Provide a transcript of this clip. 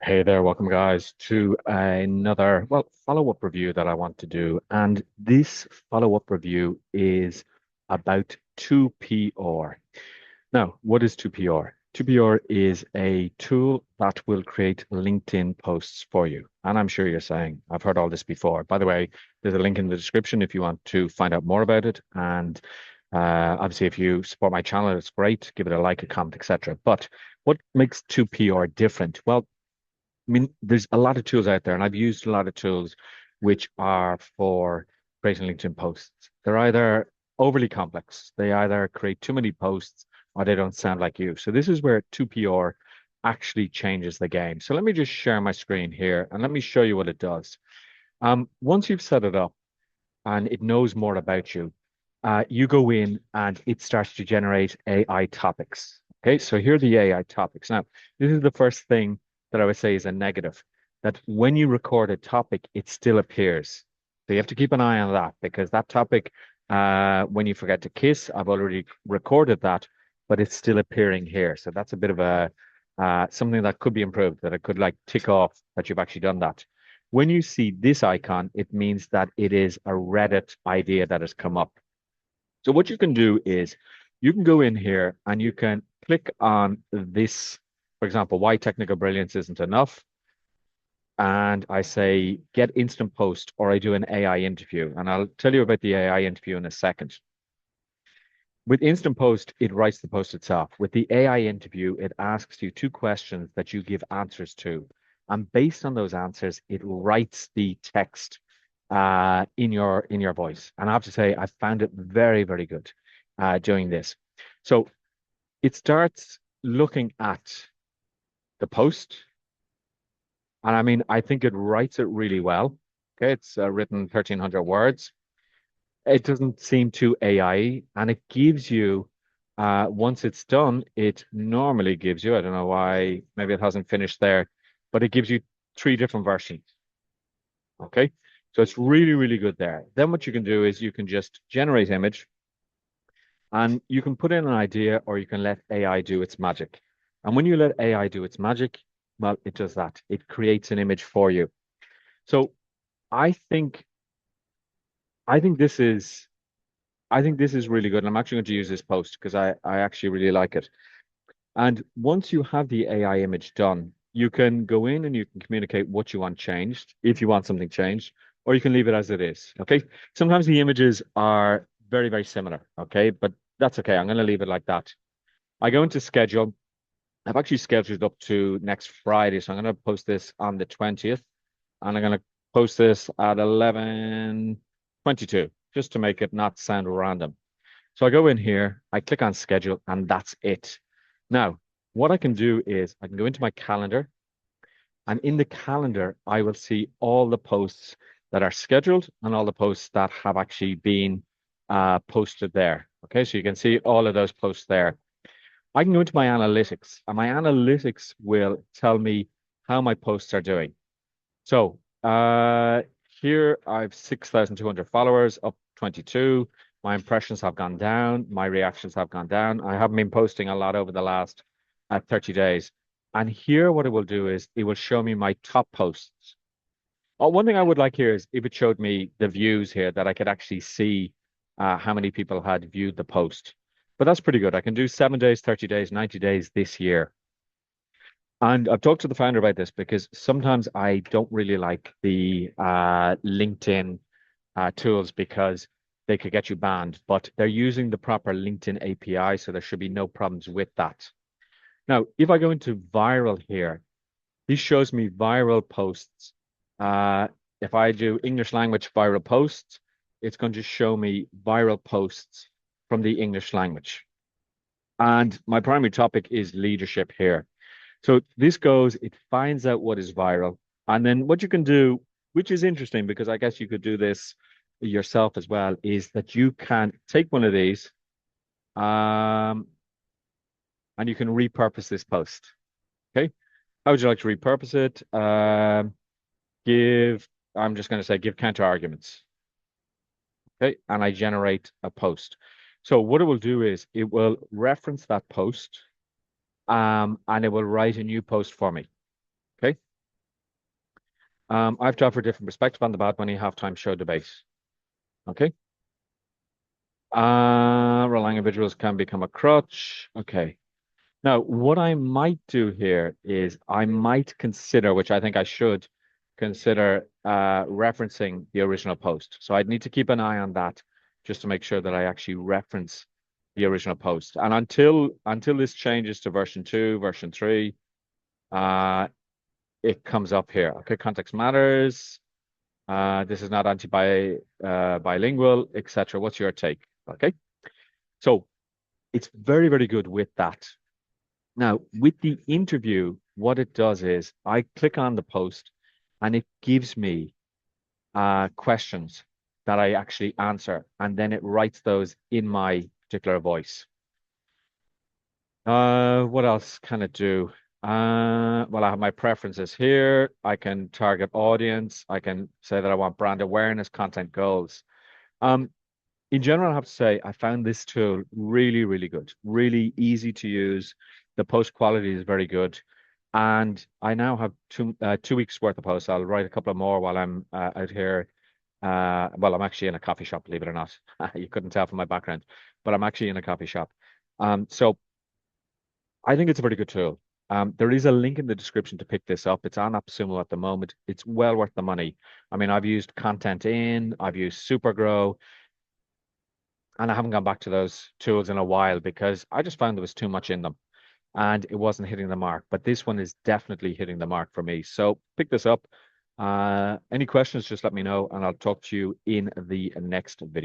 Hey there, welcome guys to another, follow-up review that I want to do. And this follow-up review is about 2PR. Now, what is 2PR? 2PR is a tool that will create LinkedIn posts for you. And I'm sure you're saying, I've heard all this before. By the way, there's a link in the description if you want to find out more about it. And obviously, if you support my channel, it's great. Give it a like, a comment, etc. But what makes 2PR different? Well, I mean, there's a lot of tools out there, and I've used a lot of tools which are for creating LinkedIn posts. They're either overly complex, they either create too many posts, or they don't sound like you. So this is where 2PR actually changes the game. So let me just share my screen here and let me show you what it does. Once you've set it up and it knows more about you, you go in and it starts to generate AI topics. Okay, so here are the AI topics. Now, this is the first thing that I would say is a negative, that when you record a topic, it still appears. So you have to keep an eye on that because that topic, when you forget to kiss, I've already recorded that, but it's still appearing here. So that's a bit of a something that could be improved, that I could like tick off that you've actually done that. When you see this icon, it means that it is a Reddit idea that has come up. So what you can do is you can go in here and you can click on this, for example, why technical brilliance isn't enough. And I say get instant post or I do an AI interview. And I'll tell you about the AI interview in a second. With instant post, it writes the post itself. With the AI interview, it asks you two questions that you give answers to. And based on those answers, it writes the text in your voice. And I have to say, I found it very, very good doing this. So it starts looking at the post, and I mean, I think it writes it really well. Okay, it's written 1,300 words. It doesn't seem too AI, and it gives you, once it's done, it normally gives you, I don't know why, maybe it hasn't finished there, but it gives you three different versions. Okay, so it's really, really good there. Then what you can do is you can just generate image and you can put in an idea or you can let AI do its magic. And when you let AI do its magic, well, it does that. It creates an image for you. So I think I think this is I think this is really good. And I'm actually going to use this post because I actually really like it. And once you have the AI image done, you can go in and you can communicate what you want changed, if you want something changed, or you can leave it as it is. Okay. Sometimes the images are very, very similar. Okay. But that's okay. I'm going to leave it like that. I go into schedule. I've actually scheduled up to next Friday. So I'm going to post this on the 20th and I'm going to post this at 11:22 just to make it not sound random. So I go in here, I click on schedule, and that's it. Now, what I can do is I can go into my calendar, and in the calendar, I will see all the posts that are scheduled and all the posts that have actually been posted there. Okay, so you can see all of those posts there. I can go into my analytics, and my analytics will tell me how my posts are doing. So here I've 6,200 followers, up 22. My impressions have gone down. My reactions have gone down. I haven't been posting a lot over the last 30 days. And here what it will do is it will show me my top posts. Oh, one thing I would like here is if it showed me the views here that I could actually see how many people had viewed the post. But that's pretty good. I can do 7 days, 30 days, 90 days this year. And I've talked to the founder about this because sometimes I don't really like the LinkedIn tools because they could get you banned, but they're using the proper LinkedIn API, so there should be no problems with that. Now, if I go into viral here, this shows me viral posts. Uh, if I do English language viral posts, it's going to show me viral posts from the English language. And my primary topic is leadership here. So this goes, it finds out what is viral. And then what you can do, which is interesting because I guess you could do this yourself as well, is that you can take one of these um, and you can repurpose this post. Okay. How would you like to repurpose it? Give, I'm just going to say give counter arguments. Okay. And I generate a post. So what it will do is it will reference that post and it will write a new post for me. Okay. I've to offer a different perspective on the bad money halftime show debate. Okay. Relying individuals can become a crutch. Okay. Now, what I might do here is I might consider, which I think I should consider, referencing the original post. So I'd need to keep an eye on that just to make sure that I actually reference the original post. And until this changes to version 2, version 3, uh, it comes up here. Okay, context matters. This is not bilingual, etc. What's your take? Okay, so it's very, very good with that. Now, with the interview, what it does is I click on the post and it gives me questions that I actually answer, and then it writes those in my particular voice. What else can it do? Well, I have my preferences here. I can target audience. I can say that I want brand awareness, content goals. Um, in general, I have to say I found this tool really, really good, really easy to use. The post quality is very good. And I now have 2 weeks worth of posts. I'll write a couple of more while I'm out here. Well, I'm actually in a coffee shop, believe it or not. You couldn't tell from my background, but I'm actually in a coffee shop. So I think it's a very good tool. There is a link in the description to pick this up. It's on AppSumo at the moment. It's well worth the money. I mean, I've used Content In, I've used Supergrow, and I haven't gone back to those tools in a while because I just found there was too much in them and it wasn't hitting the mark. But this one is definitely hitting the mark for me. So pick this up. Any questions, just let me know and I'll talk to you in the next video.